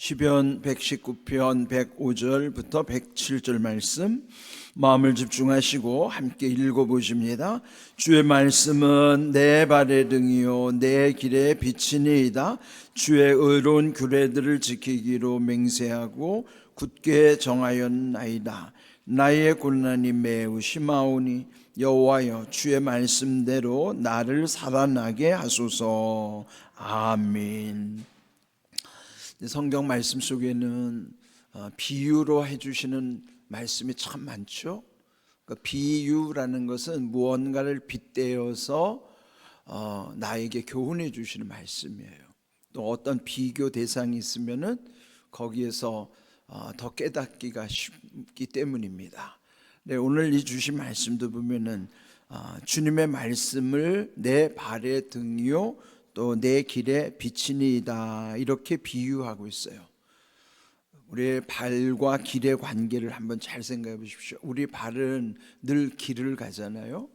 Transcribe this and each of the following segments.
시편 119편 105절부터 107절 말씀 마음을 집중하시고 함께 읽어보십니다. 주의 말씀은 내 발의 등이요 내 길의 빛이니이다. 주의 의로운 규례들을 지키기로 맹세하고 굳게 정하였나이다. 나의 곤란이 매우 심하오니 여호와여 주의 말씀대로 나를 살아나게 하소서. 아멘. 성경 말씀 속에는 비유로 해주시는 말씀이 참 많죠. 그러니까 비유라는 것은 무언가를 빗대어서 나에게 교훈해 주시는 말씀이에요. 또 어떤 비교 대상이 있으면은 거기에서 더 깨닫기가 쉽기 때문입니다. 네, 오늘 이 주신 말씀도 보면은 주님의 말씀을 내 발의 등이요 또 내 길의 빛이니이다 이렇게 비유하고 있어요. 우리의 발과 길의 관계를 한번 잘 생각해 보십시오. 우리 발은 늘 길을 가잖아요.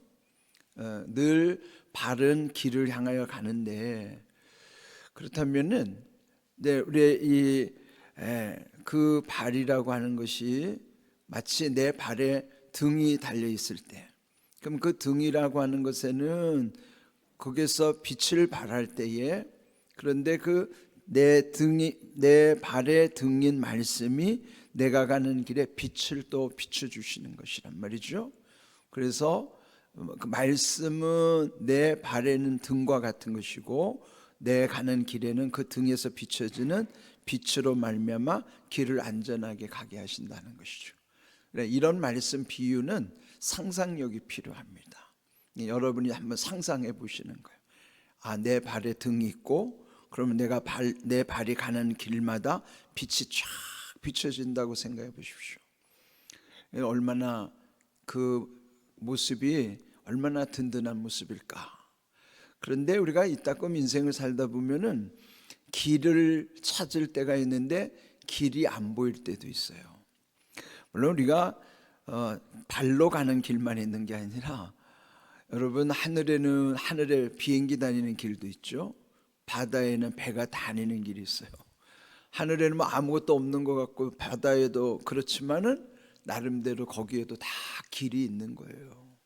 늘 발은 길을 향하여 가는데 그렇다면은 우리의 그 발이라고 하는 것이 마치 내 발에 등이 달려 있을 때, 그럼 그 등이라고 하는 것에는 거기서 빛을 발할 때에, 그런데 내 발의 등인 말씀이 내가 가는 길에 빛을 또 비춰주시는 것이란 말이죠. 그래서 그 말씀은 내 발에는 등과 같은 것이고 내 가는 길에는 그 등에서 비춰지는 빛으로 말미암아 길을 안전하게 가게 하신다는 것이죠. 이런 말씀 비유는 상상력이 필요합니다. 여러분이 한번 상상해 보시는 거예요. 내 발에 등이 있고 그러면 내 발이 가는 길마다 빛이 쫙 비춰진다고 생각해 보십시오. 얼마나 그 모습이 얼마나 든든한 모습일까. 그런데 우리가 이따금 인생을 살다 보면은 길을 찾을 때가 있는데 길이 안 보일 때도 있어요. 물론 우리가 발로 가는 길만 있는 게 아니라 여러분, 하늘에 비행기 다니는 길도 있죠. 바다에는 배가 다니는 길이 있어요. 하늘에는 뭐 아무것도 없는 것 같고 바다에도 그렇지만은 나름대로 거기에도 다 길이 있는 거예요.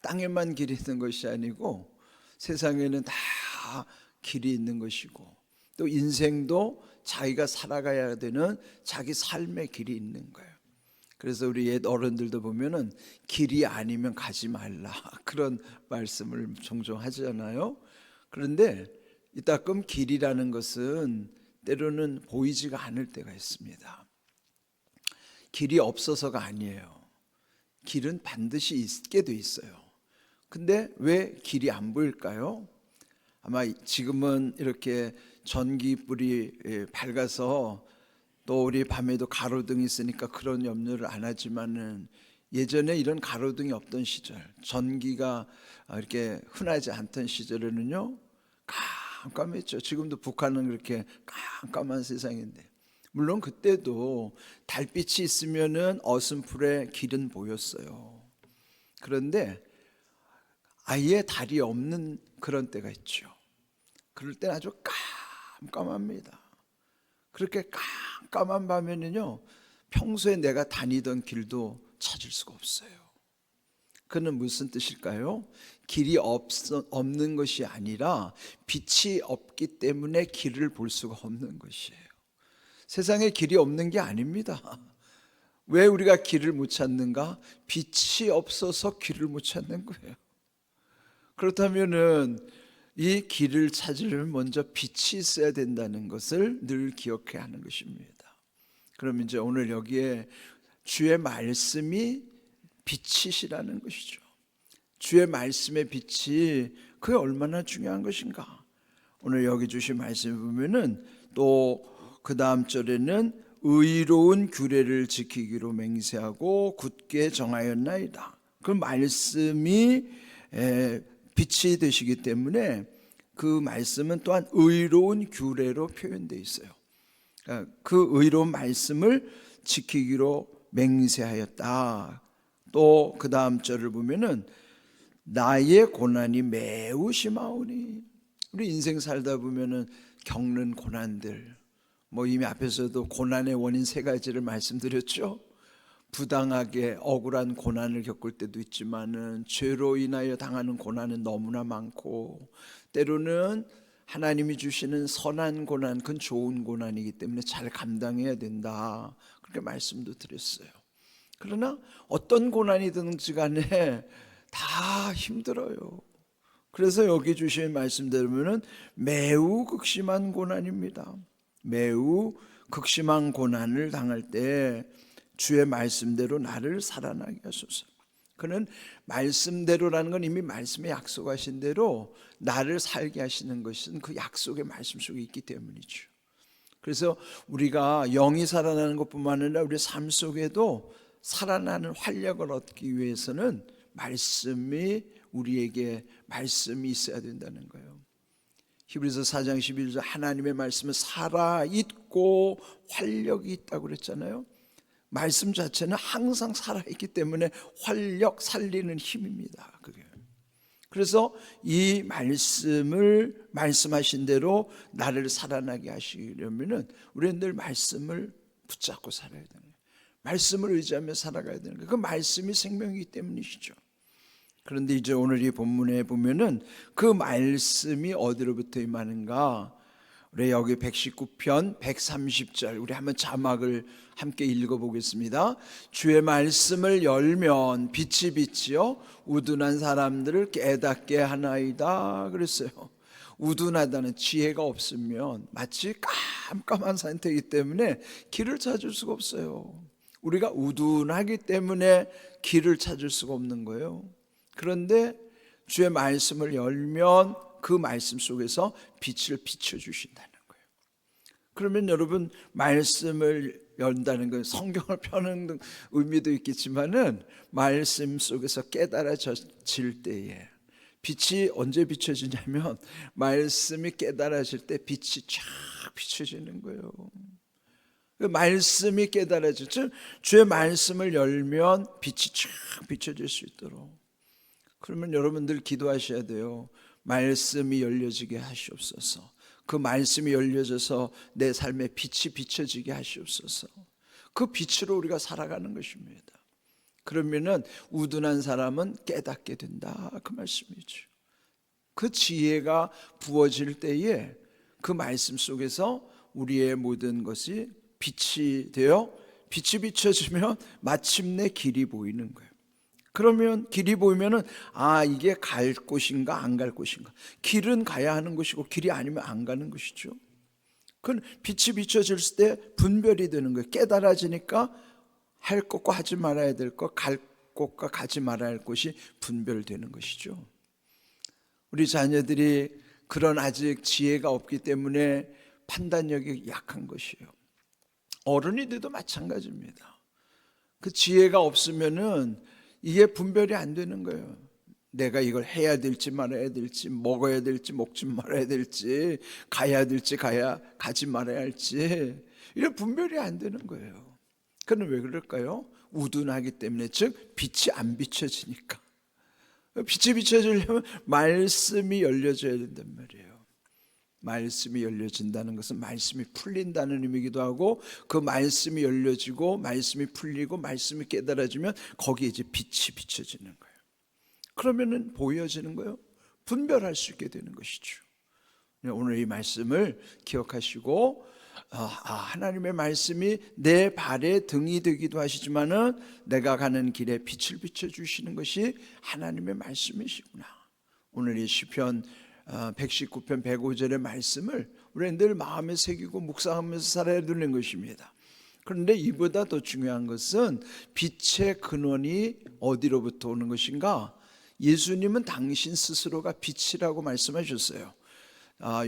땅에만 길이 있는 것이 아니고 세상에는 다 길이 있는 것이고 또 인생도 자기가 살아가야 되는 자기 삶의 길이 있는 거예요. 그래서 우리 옛 어른들도 보면은 길이 아니면 가지 말라 그런 말씀을 종종 하잖아요. 그런데 이따금 길이라는 것은 때로는 보이지가 않을 때가 있습니다. 길이 없어서가 아니에요. 길은 반드시 있게 돼 있어요. 근데 왜 길이 안 보일까요? 아마 지금은 이렇게 전기불이 밝아서 또 우리 밤에도 가로등이 있으니까 그런 염려를 안 하지만은 예전에 이런 가로등이 없던 시절, 전기가 이렇게 흔하지 않던 시절에는요 깜깜했죠. 지금도 북한은 그렇게 깜깜한 세상인데, 물론 그때도 달빛이 있으면은 어슴풀에 길은 보였어요. 그런데 아예 달이 없는 그런 때가 있죠. 그럴 때는 아주 깜깜합니다. 그렇게 깜깜한 밤에는요 평소에 내가 다니던 길도 찾을 수가 없어요. 그는 무슨 뜻일까요? 길이 없는 것이 아니라 빛이 없기 때문에 길을 볼 수가 없는 것이에요. 세상에 길이 없는 게 아닙니다. 왜 우리가 길을 못 찾는가? 빛이 없어서 길을 못 찾는 거예요. 그렇다면은 이 길을 찾으려면 먼저 빛이 있어야 된다는 것을 늘 기억해야 하는 것입니다. 그럼 이제 오늘 여기에 주의 말씀이 빛이시라는 것이죠. 주의 말씀의 빛이 그게 얼마나 중요한 것인가. 오늘 여기 주신 말씀을 보면은 또 그 다음 절에는 의로운 규례를 지키기로 맹세하고 굳게 정하였나이다. 그 말씀이 빛이 되시기 때문에 그 말씀은 또한 의로운 규례로 표현되어 있어요. 그 의로운 말씀을 지키기로 맹세하였다. 또 그 다음 절을 보면은 나의 고난이 매우 심하오니, 우리 인생 살다 보면은 겪는 고난들 이미 앞에서도 고난의 원인 세 가지를 말씀드렸죠. 부당하게 억울한 고난을 겪을 때도 있지만은 죄로 인하여 당하는 고난은 너무나 많고, 때로는 하나님이 주시는 선한 고난, 그건 좋은 고난이기 때문에 잘 감당해야 된다, 그렇게 말씀도 드렸어요. 그러나 어떤 고난이든지 간에 다 힘들어요. 그래서 여기 주신 말씀대로는 매우 극심한 고난입니다. 매우 극심한 고난을 당할 때 주의 말씀대로 나를 살아나게 하소서. 그는 말씀대로라는 건 이미 말씀에 약속하신 대로 나를 살게 하시는 것은 그 약속의 말씀 속에 있기 때문이죠. 그래서 우리가 영이 살아나는 것뿐만 아니라 우리 삶 속에도 살아나는 활력을 얻기 위해서는 말씀이 우리에게 말씀이 있어야 된다는 거예요. 히브리서 4장 11절 하나님의 말씀은 살아있고 활력이 있다고 그랬잖아요. 말씀 자체는 항상 살아있기 때문에 활력, 살리는 힘입니다. 그게. 그래서 이 말씀을 말씀하신 대로 나를 살아나게 하시려면 우리는 늘 말씀을 붙잡고 살아야 되는 거예요. 말씀을 의지하며 살아가야 되는 거예요. 그 말씀이 생명이기 때문이시죠. 그런데 이제 오늘 이 본문에 보면은 그 말씀이 어디로부터 임하는가? 우리 여기 119편 130절 우리 한번 자막을 함께 읽어보겠습니다. 주의 말씀을 열면 빛이 비치어 우둔한 사람들을 깨닫게 하나이다 그랬어요. 우둔하다는 지혜가 없으면 마치 깜깜한 상태이기 때문에 길을 찾을 수가 없어요. 우리가 우둔하기 때문에 길을 찾을 수가 없는 거예요. 그런데 주의 말씀을 열면 그 말씀 속에서 빛을 비춰주신다는 거예요. 그러면 여러분, 말씀을 연다는 건 성경을 펴는 의미도 있겠지만은 말씀 속에서 깨달아질 때에 빛이 언제 비춰지냐면 말씀이 깨달아질 때 빛이 쫙 비춰지는 거예요. 그 말씀이 깨달아질 때 주의 말씀을 열면 빛이 쫙 비춰질 수 있도록. 그러면 여러분들 기도하셔야 돼요. 말씀이 열려지게 하시옵소서. 그 말씀이 열려져서 내 삶에 빛이 비춰지게 하시옵소서. 그 빛으로 우리가 살아가는 것입니다. 그러면은 우둔한 사람은 깨닫게 된다, 그 말씀이죠. 그 지혜가 부어질 때에 그 말씀 속에서 우리의 모든 것이 빛이 되어 빛이 비춰지면 마침내 길이 보이는 거예요. 그러면 길이 보이면은 이게 갈 곳인가 안 갈 곳인가. 길은 가야 하는 것이고 길이 아니면 안 가는 것이죠. 그건 빛이 비춰질 때 분별이 되는 거예요. 깨달아지니까 할 것과 하지 말아야 될 것, 갈 곳과 가지 말아야 할 곳이 분별되는 것이죠. 우리 자녀들이 그런 아직 지혜가 없기 때문에 판단력이 약한 것이에요. 어른이 돼도 마찬가지입니다. 그 지혜가 없으면은 이게 분별이 안 되는 거예요. 내가 이걸 해야 될지 말아야 될지, 먹어야 될지 먹지 말아야 될지, 가야 될지 가지 말아야 할지, 이런 분별이 안 되는 거예요. 그건 왜 그럴까요? 우둔하기 때문에, 즉 빛이 안 비춰지니까. 빛이 비춰지려면 말씀이 열려져야 된단 말이에요. 말씀이 열려진다는 것은 말씀이 풀린다는 의미이기도 하고, 그 말씀이 열려지고 말씀이 풀리고 말씀이 깨달아지면 거기에 이제 빛이 비춰지는 거예요. 그러면은 보여지는 거예요. 분별할 수 있게 되는 것이죠. 오늘 이 말씀을 기억하시고, 하나님의 말씀이 내 발의 등이 되기도 하시지만은 내가 가는 길에 빛을 비춰주시는 것이 하나님의 말씀이시구나. 오늘 이 시편 119편 105절의 말씀을 우리는 늘 마음에 새기고 묵상하면서 살아야 되는 것입니다. 그런데 이보다 더 중요한 것은 빛의 근원이 어디로부터 오는 것인가? 예수님은 당신 스스로가 빛이라고 말씀하셨어요.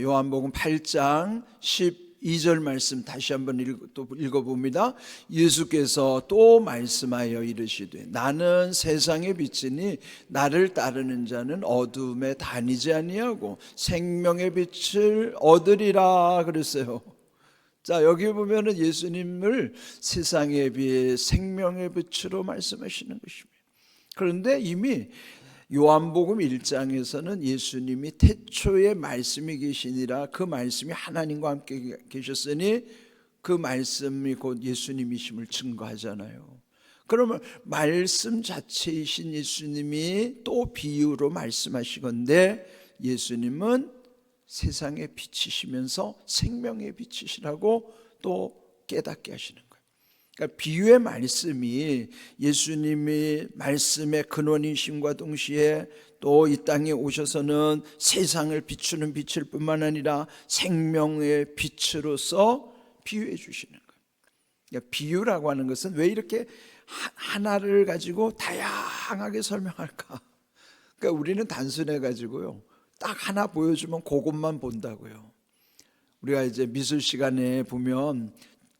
요한복음 8장 12절 말씀 다시 한번 읽어봅니다. 예수께서 또 말씀하여 이르시되 나는 세상의 빛이니 나를 따르는 자는 어둠에 다니지 아니하고 생명의 빛을 얻으리라 그랬어요. 자, 여기 보면은 예수님을 세상의 빛, 생명의 빛으로 말씀하시는 것입니다. 그런데 이미 요한복음 1장에서는 예수님이 태초에 말씀이 계시니라, 그 말씀이 하나님과 함께 계셨으니 그 말씀이 곧 예수님이심을 증거하잖아요. 그러면 말씀 자체이신 예수님이 또 비유로 말씀하시건대 예수님은 세상의 빛이시면서 생명의 빛이시라고 또 깨닫게 하시는 거예요. 그러니까 비유의 말씀이 예수님이 말씀의 근원이심과 동시에 또 이 땅에 오셔서는 세상을 비추는 빛일 뿐만 아니라 생명의 빛으로서 비유해 주시는 거예요. 그러니까 비유라고 하는 것은 왜 이렇게 하나를 가지고 다양하게 설명할까? 그러니까 우리는 단순해 가지고요, 딱 하나 보여주면 그것만 본다고요. 우리가 이제 미술 시간에 보면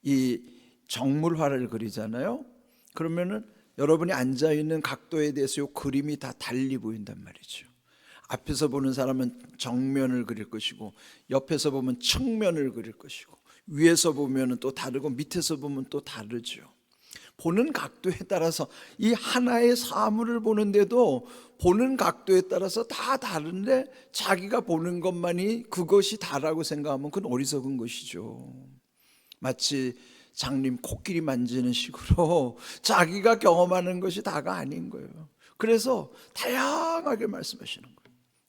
이 정물화를 그리잖아요. 그러면은 여러분이 앉아 있는 각도에 대해서 이 그림이 다 달리 보인단 말이죠. 앞에서 보는 사람은 정면을 그릴 것이고, 옆에서 보면 측면을 그릴 것이고, 위에서 보면 또 다르고 밑에서 보면 또 다르죠. 보는 각도에 따라서 이 하나의 사물을 보는데도 보는 각도에 따라서 다 다른데 자기가 보는 것만이 그것이 다라고 생각하면 그건 어리석은 것이죠. 마치 장님 코끼리 만지는 식으로 자기가 경험하는 것이 다가 아닌 거예요. 그래서 다양하게 말씀하시는 거예요.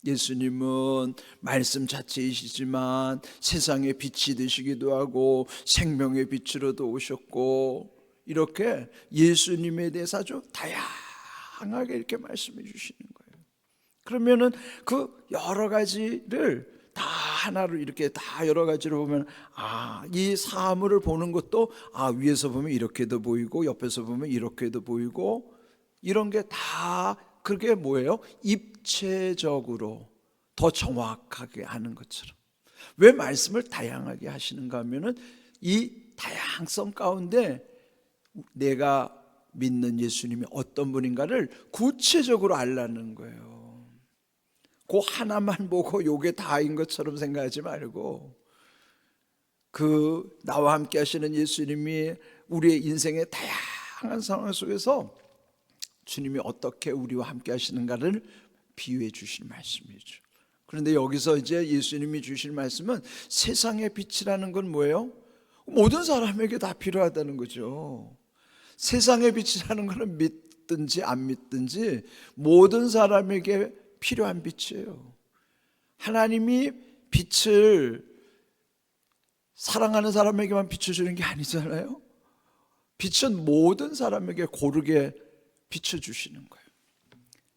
예수님은 말씀 자체이시지만 세상의 빛이 되시기도 하고 생명의 빛으로도 오셨고, 이렇게 예수님에 대해서 아주 다양하게 이렇게 말씀해 주시는 거예요. 그러면은 그 여러 가지를 다 하나로 이렇게 다 여러 가지로 보면, 이 사물을 보는 것도 위에서 보면 이렇게도 보이고 옆에서 보면 이렇게도 보이고, 이런 게 다 그게 뭐예요? 입체적으로 더 정확하게 하는 것처럼. 왜 말씀을 다양하게 하시는가 하면은 이 다양성 가운데 내가 믿는 예수님이 어떤 분인가를 구체적으로 알라는 거예요. 그 하나만 보고 요게 다인 것처럼 생각하지 말고, 그 나와 함께 하시는 예수님이 우리의 인생의 다양한 상황 속에서 주님이 어떻게 우리와 함께 하시는가를 비유해 주실 말씀이죠. 그런데 여기서 이제 예수님이 주실 말씀은 세상의 빛이라는 건 뭐예요? 모든 사람에게 다 필요하다는 거죠. 세상의 빛이라는 것은 믿든지 안 믿든지 모든 사람에게 필요한 빛이에요. 하나님이 빛을 사랑하는 사람에게만 비춰주는 게 아니잖아요. 빛은 모든 사람에게 고르게 비춰주시는 거예요.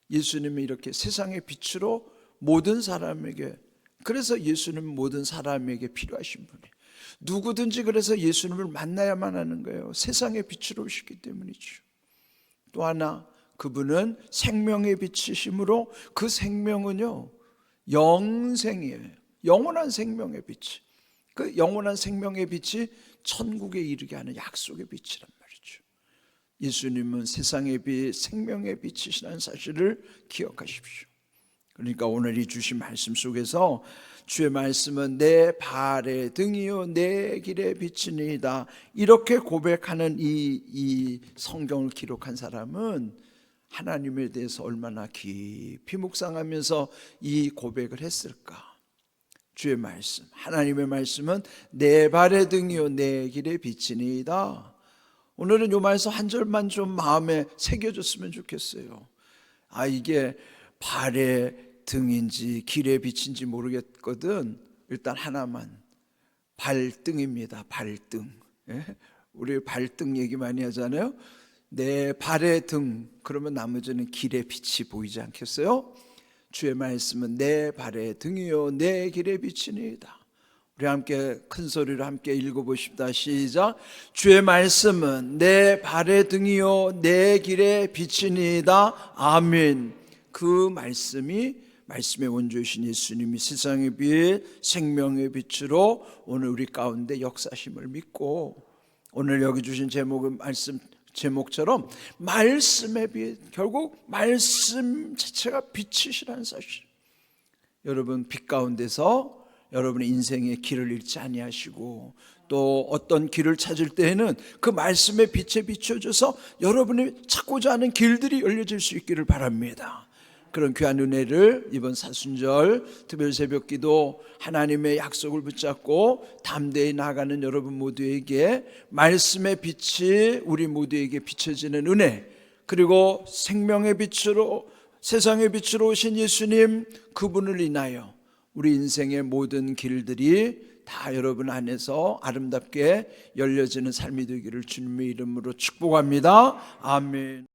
예수님이 이렇게 세상의 빛으로 모든 사람에게, 그래서 예수님은 모든 사람에게 필요하신 분이에요. 누구든지 그래서 예수님을 만나야만 하는 거예요. 세상의 빛으로 오시기 때문이죠. 또 하나, 그분은 생명의 빛이시므로 그 생명은요 영생이에요. 영원한 생명의 빛. 그 영원한 생명의 빛이 천국에 이르게 하는 약속의 빛이란 말이죠. 예수님은 세상의 빛, 생명의 빛이시라는 사실을 기억하십시오. 그러니까 오늘 이 주신 말씀 속에서 주의 말씀은 내 발의 등이요 내 길의 빛이니이다, 이렇게 고백하는 이 성경을 기록한 사람은 하나님에 대해서 얼마나 깊이 묵상하면서 이 고백을 했을까. 주의 말씀, 하나님의 말씀은 내 발의 등이요 내 길의 빛이니이다. 오늘은 이 말씀 한 절만 좀 마음에 새겨졌으면 좋겠어요. 이게 발의 등인지 길의 빛인지 모르겠거든. 일단 하나만, 발등입니다. 발등. 우리 발등 얘기 많이 하잖아요. 내 발의 등, 그러면 나머지는 길의 빛이 보이지 않겠어요? 주의 말씀은 내 발의 등이요 내 길의 빛이니이다. 우리 함께 큰 소리로 함께 읽어보십시다. 시작. 주의 말씀은 내 발의 등이요 내 길의 빛이니이다. 아멘. 그 말씀의 원조이신 예수님이 세상의 빛, 생명의 빛으로 오늘 우리 가운데 역사심을 믿고, 오늘 여기 주신 제목처럼 말씀의 빛, 결국 말씀 자체가 빛이시라는 사실. 여러분 빛 가운데서 여러분의 인생의 길을 잃지 아니하시고, 또 어떤 길을 찾을 때에는 그 말씀의 빛에 비춰져서 여러분이 찾고자 하는 길들이 열려질 수 있기를 바랍니다. 그런 귀한 은혜를 이번 사순절 특별 새벽기도 하나님의 약속을 붙잡고 담대히 나아가는 여러분 모두에게 말씀의 빛이 우리 모두에게 비춰지는 은혜, 그리고 생명의 빛으로 세상의 빛으로 오신 예수님 그분을 인하여 우리 인생의 모든 길들이 다 여러분 안에서 아름답게 열려지는 삶이 되기를 주님의 이름으로 축복합니다. 아멘.